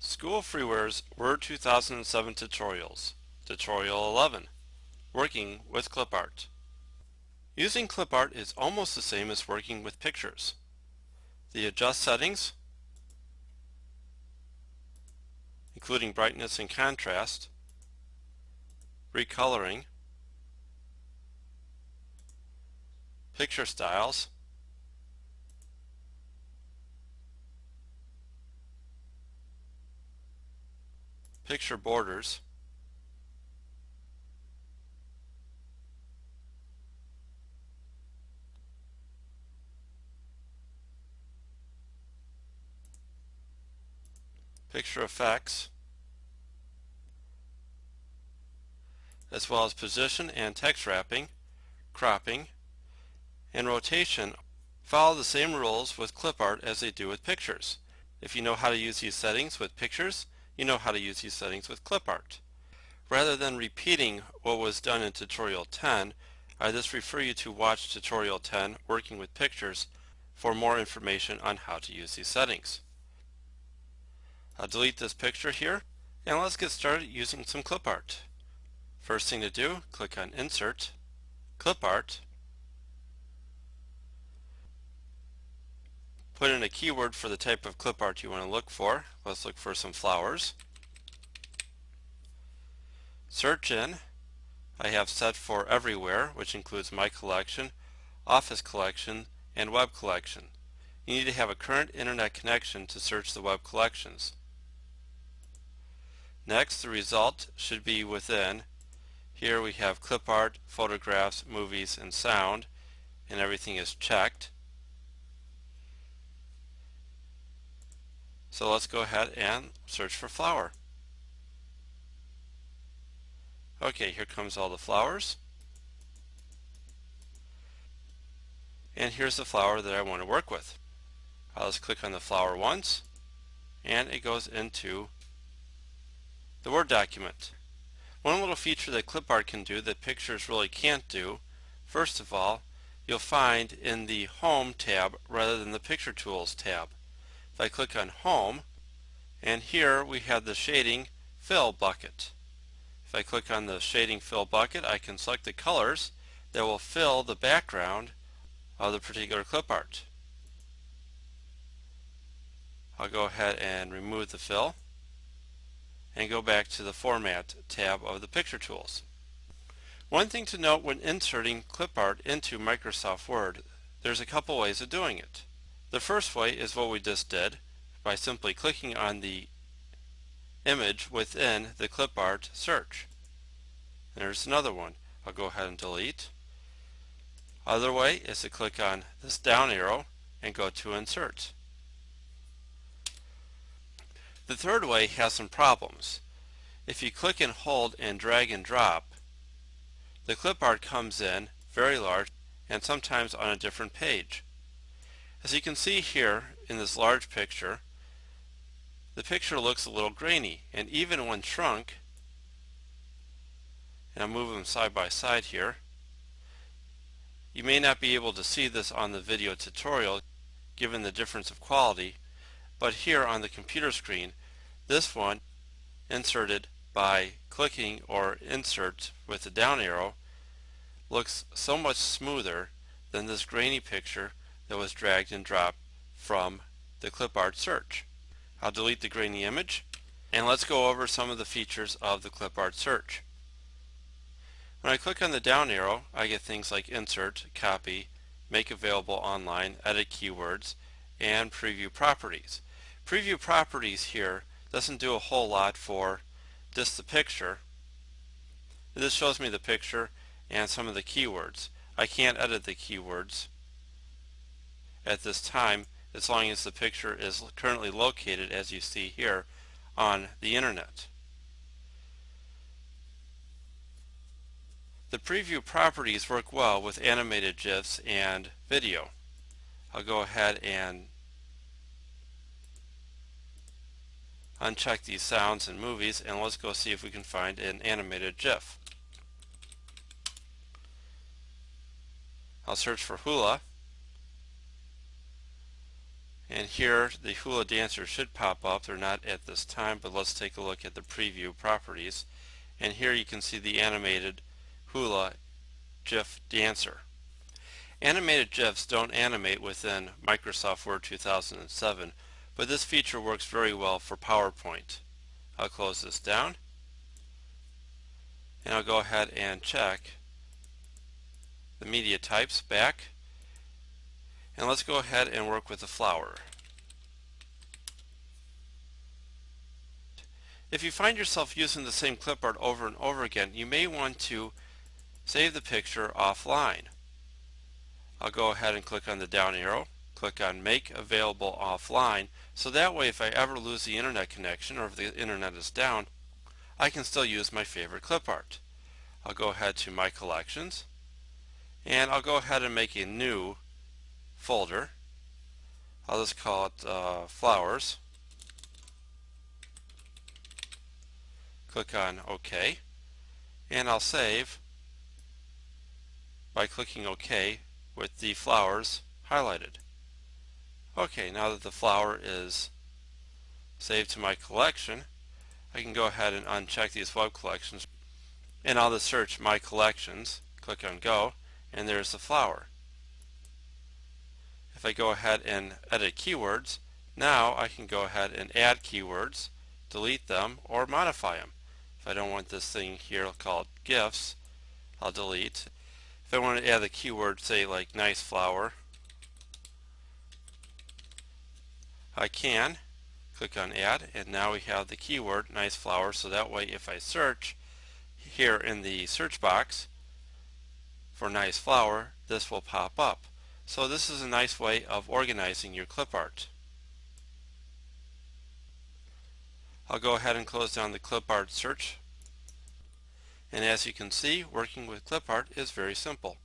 School Freeware's Word 2007 Tutorials. Tutorial 11. Working with ClipArt. Using ClipArt is almost the same as working with pictures. The Adjust settings, including brightness and contrast, recoloring, picture styles, picture borders, picture effects, as well as position and text wrapping, cropping, and rotation follow the same rules with ClipArt as they do with pictures. If you know how to use these settings with pictures, you know how to use these settings with ClipArt. Rather than repeating what was done in Tutorial 10, I just refer you to watch Tutorial 10, Working with Pictures, for more information on how to use these settings. I'll delete this picture here, and let's get started using some ClipArt. First thing to do, click on Insert, ClipArt, put in a keyword for the type of ClipArt you want to look for. Let's look for some flowers. Search in. I have set for Everywhere, which includes My Collection, Office Collection, and Web Collection. You need to have a current internet connection to search the web collections. Next, the result should be within. Here we have ClipArt, photographs, movies, and sound, and everything is checked. So let's go ahead and search for flower. Okay, here comes all the flowers. And here's the flower that I want to work with. I'll just click on the flower once, and it goes into the Word document. One little feature that ClipArt can do that pictures really can't do, first of all, you'll find in the Home tab rather than the Picture Tools tab. If I click on Home, and here we have the Shading Fill bucket. If I click on the Shading Fill bucket, I can select the colors that will fill the background of the particular ClipArt. I'll go ahead and remove the fill and go back to the Format tab of the Picture Tools. One thing to note when inserting ClipArt into Microsoft Word, there's a couple ways of doing it. The first way is what we just did by simply clicking on the image within the ClipArt search. And there's another one. I'll go ahead and delete. Other way is to click on this down arrow and go to Insert. The third way has some problems. If you click and hold and drag and drop, the ClipArt comes in very large and sometimes on a different page. As you can see here in this large picture, the picture looks a little grainy, and even when shrunk, and I'll move them side by side here, you may not be able to see this on the video tutorial given the difference of quality, but here on the computer screen, this one inserted by clicking or insert with the down arrow looks so much smoother than this grainy picture that was dragged and dropped from the ClipArt search. I'll delete the grainy image, and let's go over some of the features of the ClipArt search. When I click on the down arrow, I get things like Insert, Copy, Make Available Online, Edit Keywords, and Preview Properties. Preview Properties here doesn't do a whole lot for just the picture. This shows me the picture and some of the keywords. I can't edit the keywords at this time as long as the picture is currently located, as you see here, on the internet. The preview properties work well with animated GIFs and video. I'll go ahead and uncheck these sounds and movies, and let's go see if we can find an animated GIF. I'll search for hula, And here the hula dancers should pop up. They're not at this time, but let's take a look at the preview properties. And here you can see the animated hula GIF dancer. Animated GIFs don't animate within Microsoft Word 2007, but this feature works very well for PowerPoint. I'll close this down, and I'll go ahead and check the media types back, and let's go ahead and work with the flower. If you find yourself using the same clip art over and over again, you may want to save the picture offline. I'll go ahead and click on the down arrow, click on Make Available Offline, so that way if I ever lose the internet connection or if the internet is down, I can still use my favorite clip art. I'll go ahead to My Collections, and I'll go ahead and make a new folder. I'll just call it Flowers. Click on OK, and I'll save by clicking OK with the flowers highlighted. Okay, now that the flower is saved to my collection, I can go ahead and uncheck these web collections, and I'll just search My Collections, click on Go, and there's the flower. If I go ahead and edit keywords, now I can go ahead and add keywords, delete them, or modify them. If I don't want this thing here called GIFs, I'll delete. If I want to add the keyword, say like nice flower, I can click on Add, and now we have the keyword nice flower, so that way if I search here in the search box for nice flower, this will pop up. So this is a nice way of organizing your clip art. I'll go ahead and close down the clip art search, and as you can see, working with clip art is very simple.